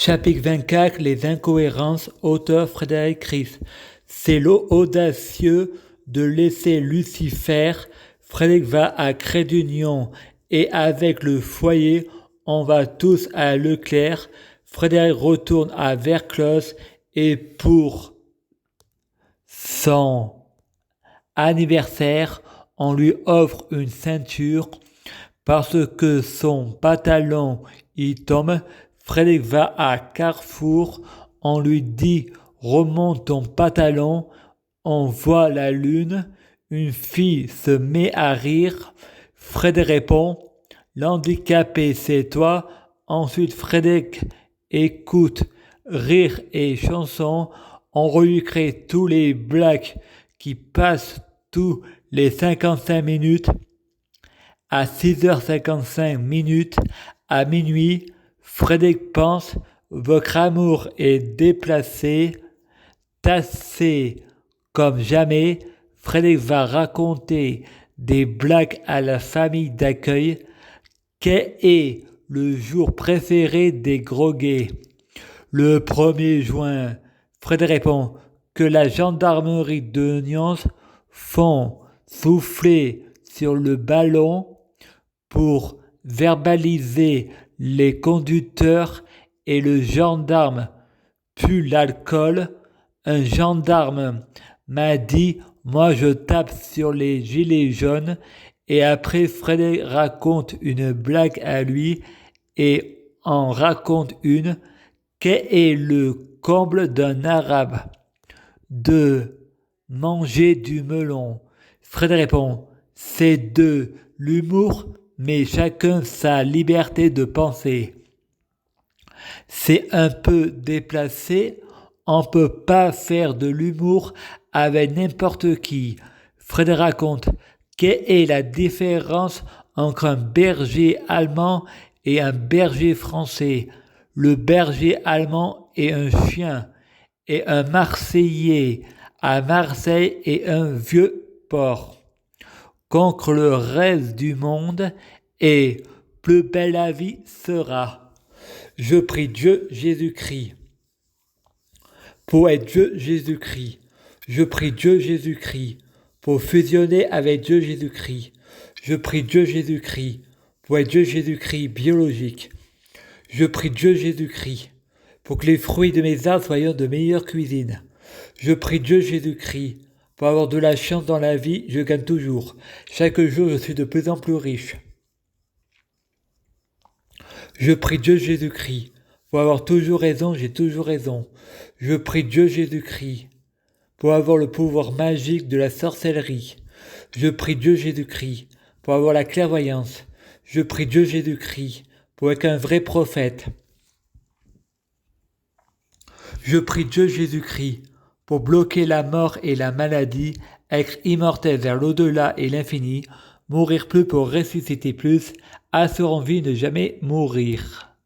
Chapitre 24, les incohérences, auteur Frédéric Ries. C'est audacieux de laisser Lucifer. Frédéric va à Crédunion et avec le foyer, on va tous à Leclerc. Frédéric retourne à Verclos et pour son anniversaire, on lui offre une ceinture parce que son pantalon y tombe. Frédéric va à Carrefour, on lui dit « remonte ton pantalon », on voit la lune, une fille se met à rire, Frédéric répond « l'handicapé c'est toi », ensuite Frédéric écoute rire et chanson, on recrée tous les blagues qui passent tous les 55 minutes, à 6h55 à minuit, Frédéric pense « votre amour est déplacé, tassé comme jamais ». Frédéric va raconter des blagues à la famille d'accueil. Quel est le jour préféré des Groguets ? Le 1er juin. Frédéric répond que la gendarmerie de Nyons font souffler sur le ballon pour verbaliser les conducteurs et le gendarme pue l'alcool. Un gendarme m'a dit « moi je tape sur les gilets jaunes » et après Frédéric raconte une blague à lui et en raconte une. Quel est le comble d'un arabe ? De manger du melon. Frédéric répond « c'est de l'humour, mais chacun sa liberté de penser. C'est un peu déplacé, on ne peut pas faire de l'humour avec n'importe qui. » Frédéric raconte « quelle est la différence entre un berger allemand et un berger français ? Le berger allemand est un chien et un Marseillais à Marseille est un vieux porc. Contre le reste du monde et plus belle la vie sera. Je prie Dieu Jésus-Christ. Pour être Dieu Jésus-Christ. Je prie Dieu Jésus-Christ. Pour fusionner avec Dieu Jésus-Christ. Je prie Dieu Jésus-Christ. Pour être Dieu Jésus-Christ biologique. Je prie Dieu Jésus-Christ. Pour que les fruits de mes arbres soient de meilleure cuisine. Je prie Dieu Jésus-Christ. Pour avoir de la chance dans la vie, je gagne toujours. Chaque jour, je suis de plus en plus riche. Je prie Dieu Jésus-Christ. Pour avoir toujours raison, j'ai toujours raison. Je prie Dieu Jésus-Christ. Pour avoir le pouvoir magique de la sorcellerie. Je prie Dieu Jésus-Christ. Pour avoir la clairvoyance. Je prie Dieu Jésus-Christ. Pour être un vrai prophète. Je prie Dieu Jésus-Christ. Pour bloquer la mort et la maladie, être immortel vers l'au-delà et l'infini, mourir plus pour ressusciter plus, assurant vie ne jamais mourir.